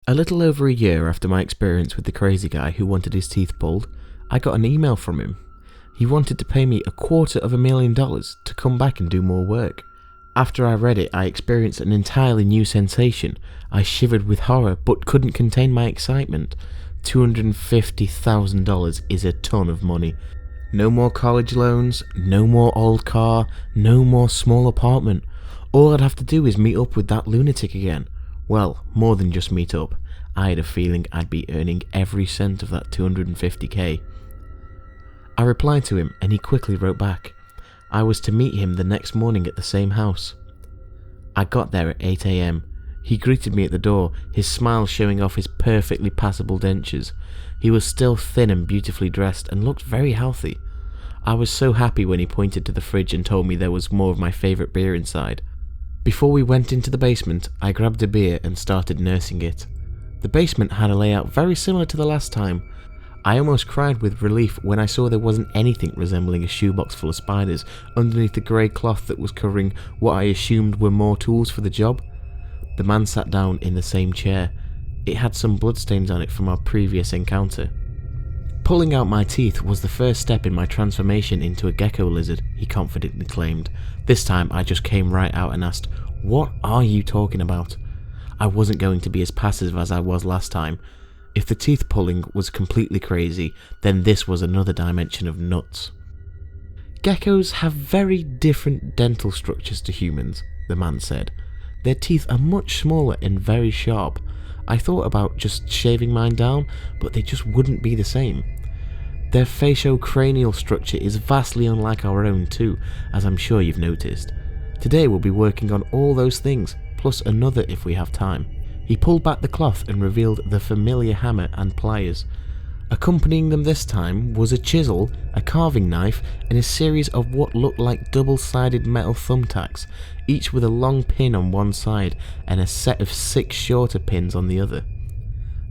A little over a year after my experience with the crazy guy who wanted his teeth pulled, I got an email from him. He wanted to pay me $250,000 to come back and do more work. After I read it, I experienced an entirely new sensation. I shivered with horror but couldn't contain my excitement. $250,000 is a ton of money. No more college loans, no more old car, no more small apartment. All I'd have to do is meet up with that lunatic again. Well, more than just meet up. I had a feeling I'd be earning every cent of that $250K. I replied to him and he quickly wrote back. I was to meet him the next morning at the same house. I got there at 8 AM. He greeted me at the door, his smile showing off his perfectly passable dentures. He was still thin and beautifully dressed and looked very healthy. I was so happy when he pointed to the fridge and told me there was more of my favourite beer inside. Before we went into the basement, I grabbed a beer and started nursing it. The basement had a layout very similar to the last time. I almost cried with relief when I saw there wasn't anything resembling a shoebox full of spiders underneath the grey cloth that was covering what I assumed were more tools for the job. The man sat down in the same chair. It had some bloodstains on it from our previous encounter. Pulling out my teeth was the first step in my transformation into a gecko lizard, he confidently claimed. This time I just came right out and asked, "What are you talking about?" I wasn't going to be as passive as I was last time. If the teeth pulling was completely crazy, then this was another dimension of nuts. Geckos have very different dental structures to humans, the man said. Their teeth are much smaller and very sharp. I thought about just shaving mine down, but they just wouldn't be the same. Their faciocranial structure is vastly unlike our own too, as I'm sure you've noticed. Today we'll be working on all those things, plus another if we have time. He pulled back the cloth and revealed the familiar hammer and pliers. Accompanying them this time was a chisel, a carving knife, and a series of what looked like double-sided metal thumbtacks, each with a long pin on one side and a set of 6 shorter pins on the other.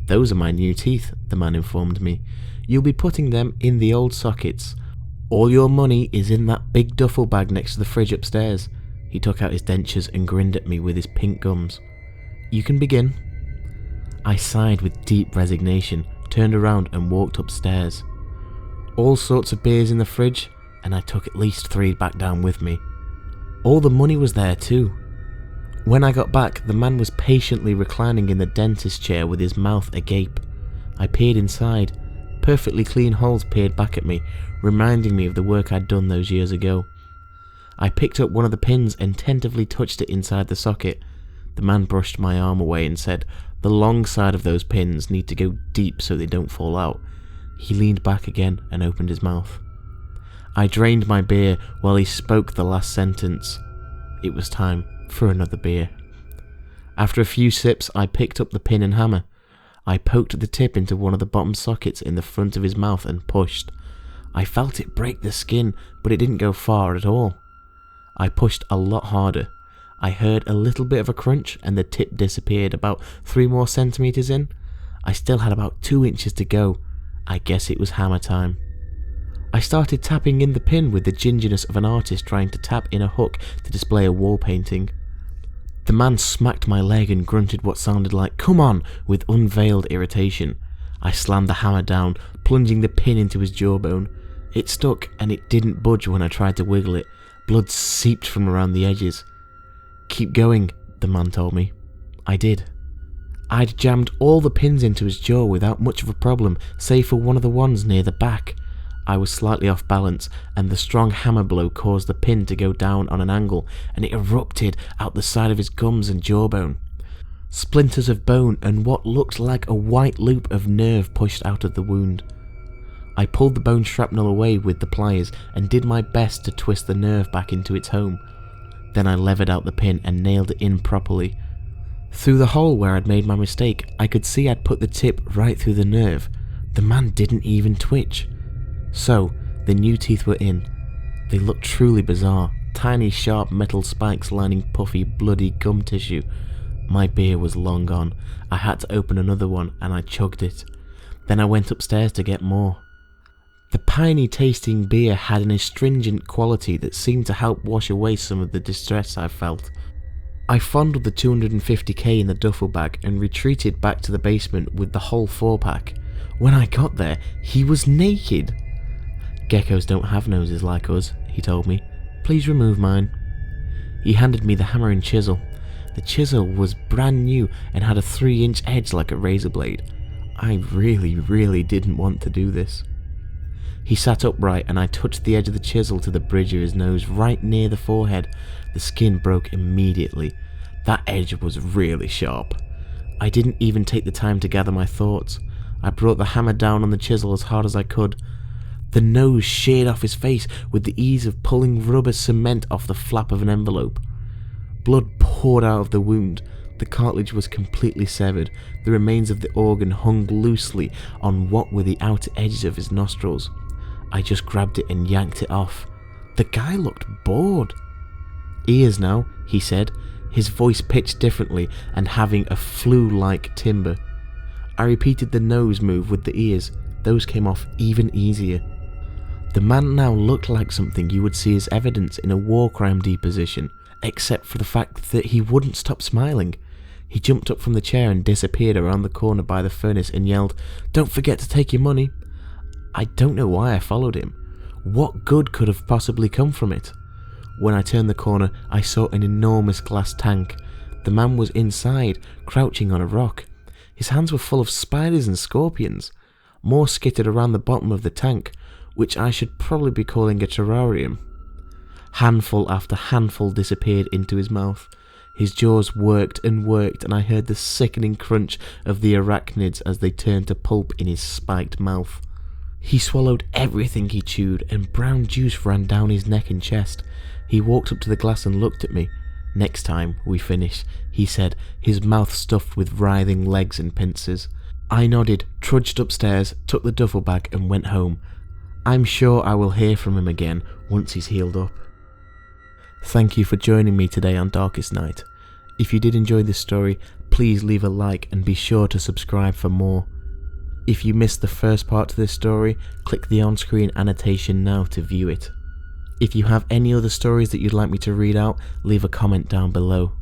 "Those are my new teeth," the man informed me. "You'll be putting them in the old sockets. All your money is in that big duffel bag next to the fridge upstairs." He took out his dentures and grinned at me with his pink gums. "You can begin." I sighed with deep resignation, turned around and walked upstairs. All sorts of beers in the fridge, and I took at least 3 back down with me. All the money was there too. When I got back, the man was patiently reclining in the dentist chair with his mouth agape. I peered inside. Perfectly clean holes peered back at me, reminding me of the work I'd done those years ago. I picked up one of the pins and tentatively touched it inside the socket. The man brushed my arm away and said, "The long side of those pins need to go deep so they don't fall out." He leaned back again and opened his mouth. I drained my beer while he spoke the last sentence. It was time for another beer. After a few sips, I picked up the pin and hammer. I poked the tip into one of the bottom sockets in the front of his mouth and pushed. I felt it break the skin, but it didn't go far at all. I pushed a lot harder. I heard a little bit of a crunch and the tip disappeared about 3 more centimeters in. I still had about 2 inches to go. I guess it was hammer time. I started tapping in the pin with the gingerness of an artist trying to tap in a hook to display a wall painting. The man smacked my leg and grunted what sounded like "come on" with unveiled irritation. I slammed the hammer down, plunging the pin into his jawbone. It stuck and it didn't budge when I tried to wiggle it. Blood seeped from around the edges. "Keep going," the man told me. I did. I'd jammed all the pins into his jaw without much of a problem, save for one of the ones near the back. I was slightly off balance, and the strong hammer blow caused the pin to go down on an angle, and it erupted out the side of his gums and jawbone. Splinters of bone and what looked like a white loop of nerve pushed out of the wound. I pulled the bone shrapnel away with the pliers and did my best to twist the nerve back into its home. Then I levered out the pin and nailed it in properly. Through the hole where I'd made my mistake, I could see I'd put the tip right through the nerve. The man didn't even twitch. So, the new teeth were in. They looked truly bizarre, tiny sharp metal spikes lining puffy, bloody gum tissue. My beer was long gone. I had to open another one and I chugged it. Then I went upstairs to get more. The piney tasting beer had an astringent quality that seemed to help wash away some of the distress I felt. I fondled the 250k in the duffel bag and retreated back to the basement with the whole 4-pack. When I got there, he was naked. Geckos don't have noses like us, he told me. Please remove mine. He handed me the hammer and chisel. The chisel was brand new and had a 3-inch edge like a razor blade. I really didn't want to do this. He sat upright and I touched the edge of the chisel to the bridge of his nose right near the forehead. The skin broke immediately. That edge was really sharp. I didn't even take the time to gather my thoughts. I brought the hammer down on the chisel as hard as I could. The nose sheared off his face with the ease of pulling rubber cement off the flap of an envelope. Blood poured out of the wound. The cartilage was completely severed. The remains of the organ hung loosely on what were the outer edges of his nostrils. I just grabbed it and yanked it off. The guy looked bored. Ears now, he said, his voice pitched differently and having a flu-like timbre. I repeated the nose move with the ears. Those came off even easier. The man now looked like something you would see as evidence in a war crime deposition, except for the fact that he wouldn't stop smiling. He jumped up from the chair and disappeared around the corner by the furnace and yelled, "Don't forget to take your money." I don't know why I followed him. What good could have possibly come from it? When I turned the corner, I saw an enormous glass tank. The man was inside, crouching on a rock. His hands were full of spiders and scorpions. More skittered around the bottom of the tank, which I should probably be calling a terrarium. Handful after handful disappeared into his mouth. His jaws worked and worked, and I heard the sickening crunch of the arachnids as they turned to pulp in his spiked mouth. He swallowed everything he chewed, and brown juice ran down his neck and chest. He walked up to the glass and looked at me. "Next time we finish," he said, his mouth stuffed with writhing legs and pincers. I nodded, trudged upstairs, took the duffel bag and went home. I'm sure I will hear from him again once he's healed up. Thank you for joining me today on Darkest Night. If you did enjoy this story, please leave a like and be sure to subscribe for more. If you missed the first part to this story, click the on-screen annotation now to view it. If you have any other stories that you'd like me to read out, leave a comment down below.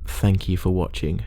Thank you for watching.